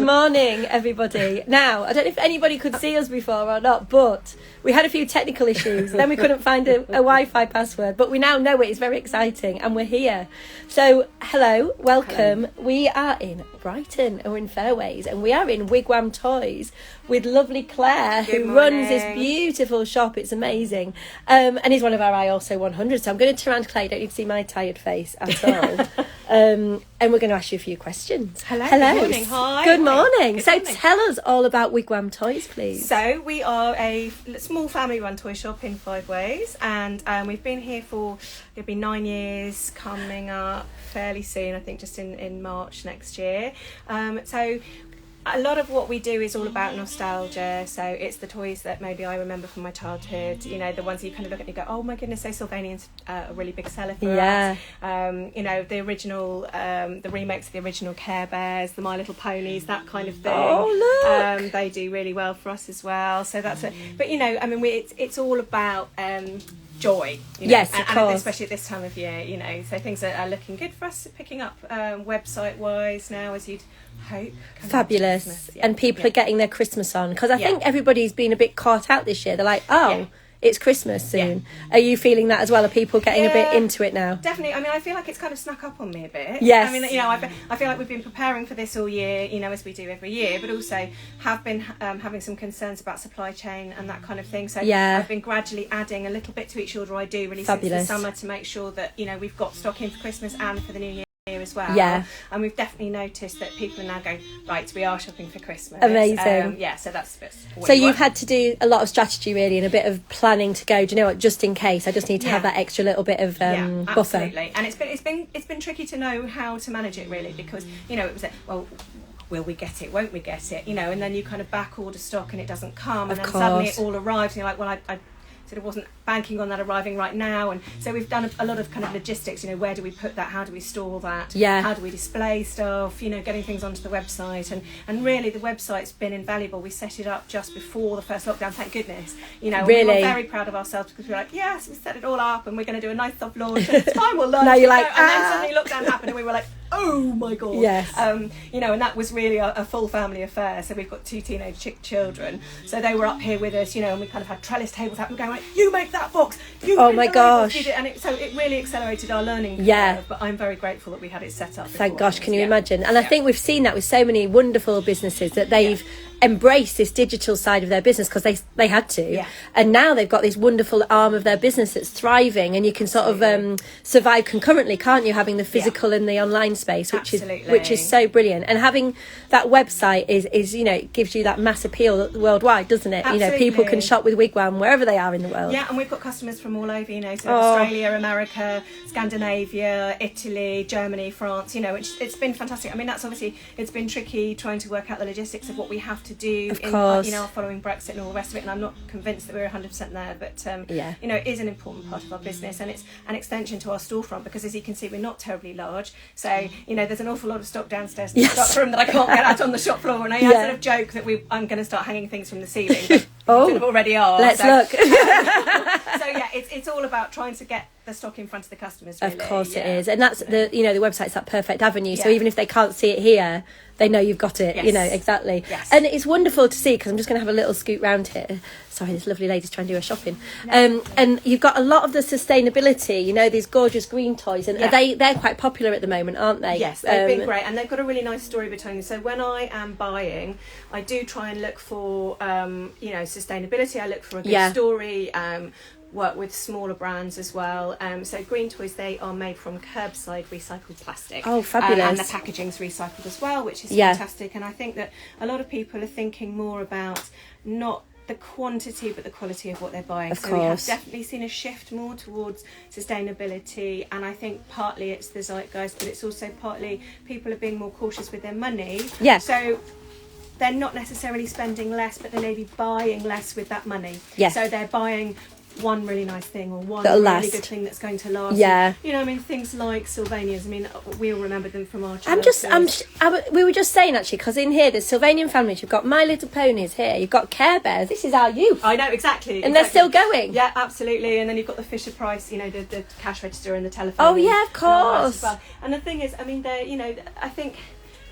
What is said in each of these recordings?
morning, everybody. Now, I don't know if anybody could see us before or not, but we had a few technical issues. Then we couldn't find a Wi-Fi password, but we now know it. It's very exciting, and we're here. So, hello, welcome. Hello. We are in Brighton, and we're in Fairways, and we are in Wigwam Toys with lovely Claire, who runs this beautiful shop. It's amazing. And is one of our I Also 100. So I'm going to turn around to Claire. You don't need to see my tired face at all. And we're going to ask you a few questions. Hello. Good morning. Hi. Good morning. So tell us all about Wigwam Toys, please. So we are a small family-run toy shop in Five Ways, and we've been here for, it'll be 9 years coming up fairly soon, I think just in March next year. So a lot of what we do is all about nostalgia. So it's the toys that maybe I remember from my childhood, you know, the ones that you kind of look at and you go, oh my goodness, those Sylvanians are a really big seller for us. You know, the original, the remakes of the original Care Bears, the My Little Ponies, that kind of thing. Oh, look! They do really well for us as well. So that's it. But, you know, I mean, it's all about joy, you know? Yes, of course. And especially at this time of year, you know, so things are looking good for us, picking up website wise now, as you'd hope. Fabulous. And people are getting their Christmas on, because I think everybody's been a bit caught out this year. They're like, it's Christmas soon. Are you feeling that as well? Are people getting a bit into it now? Definitely. I mean, I feel like it's kind of snuck up on me a bit. Yes. I mean, you know, I feel like we've been preparing for this all year, you know, as we do every year, but also have been having some concerns about supply chain and that kind of thing. So I've been gradually adding a little bit to each order I do really since the summer to make sure that, you know, we've got stock in for Christmas and for the new year as well. And we've definitely noticed that people are now going, right, we are shopping for Christmas. Amazing. So that's so you've had to do a lot of strategy really and a bit of planning to go, do you know what, just in case I just need to have that extra little bit of buffer. Absolutely. And it's been tricky to know how to manage it really, because, you know, it was will we get it, won't we get it, you know, and then you kind of back order stock and it doesn't come, and then suddenly it all arrives and you're like, well, I sort of wasn't banking on that arriving right now. And so we've done a lot of kind of logistics, you know, where do we put that, how do we store that, how do we display stuff, you know, getting things onto the website, and really the website's been invaluable. We set it up just before the first lockdown, thank goodness, you know. We were very proud of ourselves because we were like, yes, we set it all up and we're going to do a nice soft launch and it's fine, we'll learn. Now you're like, and then suddenly lockdown happened and we were like, oh my god. You know, and that was really a full family affair. So we've got 2 teenage children, so they were up here with us, you know, and we kind of had trellis tables out and going like, you make that box, oh my gosh, and so it really accelerated our learning curve, but I'm very grateful that we had it set up. Thank gosh. Can you imagine? And I think we've seen that with so many wonderful businesses that they've embraced this digital side of their business because they had to, and now they've got this wonderful arm of their business that's thriving, and you can sort of survive concurrently, can't you, having the physical and the online space, which is so brilliant. And having that website is you know, it gives you that mass appeal worldwide, doesn't it? You know, people can shop with Wigwam wherever they are in the world. And we've got customers from all over, you know, so Australia, America, Scandinavia, Italy, Germany, France, you know, it's been fantastic. I mean, that's obviously, it's been tricky trying to work out the logistics of what we have to do you know, following Brexit and all the rest of it, and I'm not convinced that we're 100% there, but you know, it is an important part of our business, and it's an extension to our storefront, because as you can see, we're not terribly large, so you know, there's an awful lot of stock downstairs in the stock room that I can't get out on the shop floor, and I sort of joke that I'm going to start hanging things from the ceiling. Sort of already are. Let's look. So it's all about trying to get the stock in front of the customers, really. Of course it is, and that's the, you know, the website's that perfect avenue, so even if they can't see it here, they know you've got it. You know, exactly. And it's wonderful to see, because I'm just going to have a little scoot round here. Sorry, this lovely lady's trying to do her shopping. And you've got a lot of the sustainability, you know, these gorgeous green toys, and they're quite popular at the moment, aren't they? Yes, they've been great, and they've got a really nice story behind them. So when I am buying, I do try and look for you know, sustainability. I look for a good story, work with smaller brands as well. So green toys, they are made from curbside recycled plastic. Oh, fabulous. And the packaging's recycled as well, which is fantastic. And I think that a lot of people are thinking more about not the quantity but the quality of what they're buying. We have definitely seen a shift more towards sustainability, and I think partly it's the zeitgeist, but it's also partly people are being more cautious with their money. So they're not necessarily spending less, but they may be buying less with that money. So they're buying one really nice thing, or one really good thing that's going to last. You know, I mean, things like Sylvanians, I mean, we all remember them from our childhood. We were just saying, actually, because in here there's Sylvanian families, you've got My Little Ponies here, you've got Care Bears, this is our youth. I know, exactly. And they're still going. Yeah, absolutely. And then you've got the Fisher Price, you know, the cash register and the telephone. Oh yeah, of course. And the thing is, I mean, they're, you know, I think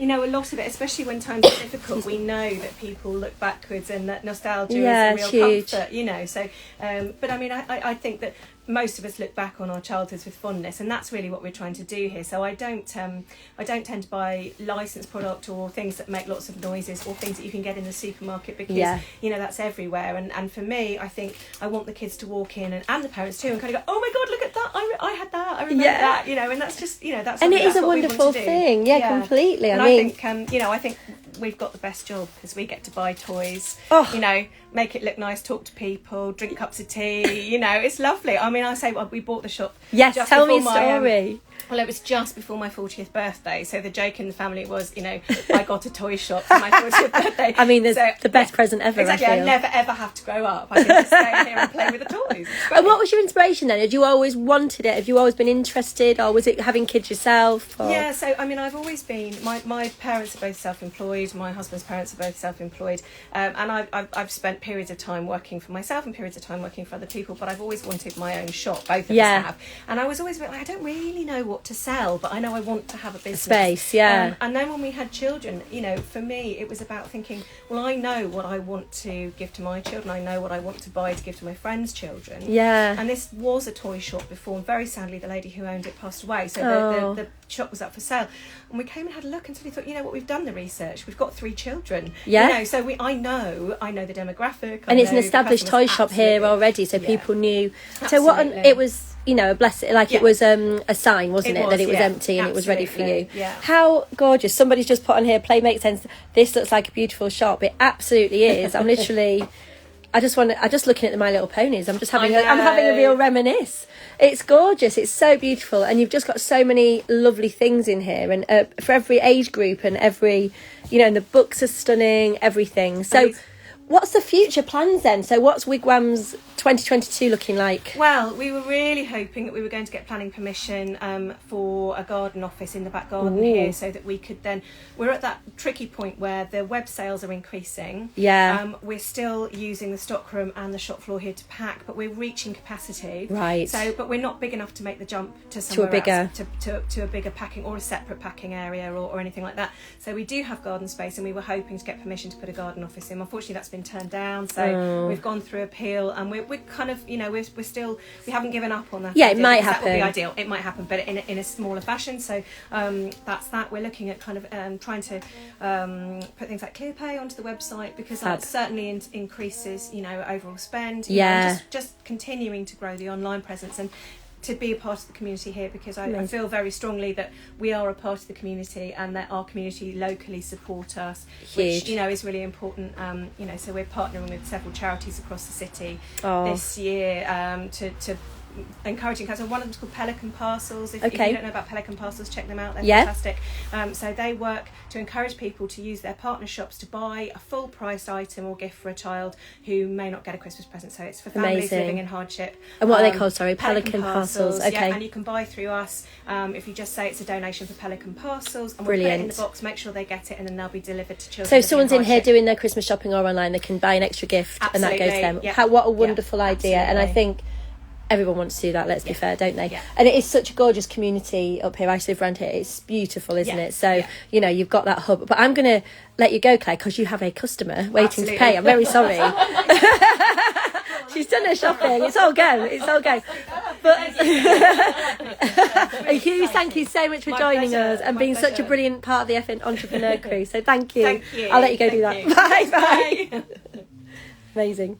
you know, a lot of it, especially when times are difficult, we know that people look backwards and that nostalgia is a real huge comfort, you know. So, but I mean, I think that most of us look back on our childhoods with fondness, and that's really what we're trying to do here. So I don't tend to buy licensed product or things that make lots of noises or things that you can get in the supermarket, because you know, that's everywhere. And for me, I think I want the kids to walk in, and the parents too, and kind of go, oh my God, look at that, I had that, I remember that, you know. And that's just, you know, that's, and it is a wonderful thing. Completely. And I think you know, I think we've got the best job because we get to buy toys, you know, make it look nice, talk to people, drink cups of tea, you know, it's lovely. I mean, I say, well, we bought the shop. Yes, tell me a story. Well, it was just before my 40th birthday, so the joke in the family was, you know, I got a toy shop for my 40th birthday. I mean, the best present ever. Exactly, I never ever have to grow up. I can just stay here and play with the toys. And what was your inspiration then? Had you always wanted it? Have you always been interested, or was it having kids yourself? Or? Yeah, so I mean, I've always been. My parents are both self-employed. My husband's parents are both self-employed, and I've spent periods of time working for myself and periods of time working for other people. But I've always wanted my own shop. Both of us have, and I was always like, I don't really know what to sell, but I know I want to have a business. Space, yeah. And then when we had children, you know, for me, it was about thinking, well, I know what I want to give to my children. I know what I want to buy to give to my friends' children. Yeah. And this was a toy shop before, and very sadly, the lady who owned it passed away. So the shop was up for sale. And we came and had a look and suddenly thought, you know what, we've done the research. We've got 3 children. Yeah. You know, so I know the demographic. And it's an established toy shop here already, so people knew. Absolutely. So it was, you know, a blessing, like it was a sign, wasn't it, that it was empty and it was ready for you. Yeah. How gorgeous. Somebody's just put on here, Play Makes Sense. This looks like a beautiful shop. It absolutely is. I'm literally, I'm just looking at the My Little Ponies. I'm just having I'm having a real reminisce. It's gorgeous. It's so beautiful. And you've just got so many lovely things in here, and for every age group and every, you know, and the books are stunning, everything. So what's the future plans then? So what's Wigwam's 2022 looking like? Well, we were really hoping that we were going to get planning permission for a garden office in the back garden here, so that we could then, we're at that tricky point where the web sales are increasing. Yeah. We're still using the stockroom and the shop floor here to pack, but we're reaching capacity. Right. So, but we're not big enough to make the jump to somewhere to a bigger else, to a bigger packing or a separate packing area or anything like that. So we do have garden space, and we were hoping to get permission to put a garden office in. Unfortunately, that's been turned down, so we've gone through appeal, and we're kind of, you know, we're still, we haven't given up on that. Yeah, it might happen. That would be ideal. It might happen, but in a smaller fashion. So that's that. We're looking at kind of trying to put things like ClearPay onto the website, because that certainly increases, you know, overall spend. Yeah. Just continuing to grow the online presence and to be a part of the community here, because I feel very strongly that we are a part of the community and that our community locally support us, which, you know, is really important. You know, so we're partnering with several charities across the city this year to encouraging customers. One of them's called Pelican Parcels. If you don't know about Pelican Parcels, check them out. They're fantastic. So they work to encourage people to use their partner shops to buy a full priced item or gift for a child who may not get a Christmas present. So it's for families living in hardship. And what are they called? Sorry, Pelican Parcels. Okay. Yeah, and you can buy through us if you just say it's a donation for Pelican Parcels, and we'll put it in the box, make sure they get it, and then they'll be delivered to children. So if someone's in here doing their Christmas shopping or online, they can buy an extra gift and that goes to them. What a wonderful idea. And I think everyone wants to do that, let's be fair, don't they? And it is such a gorgeous community up here. I live around here. It's beautiful, isn't it? So, you know, you've got that hub. But I'm going to let you go, Claire, because you have a customer waiting to pay. I'm very sorry. She's done her shopping. It's all go. It's all go. But a huge thank you so much for joining us and being such a brilliant part of the effing entrepreneur crew. So thank you. Thank you. I'll let you go do that. Bye. Amazing.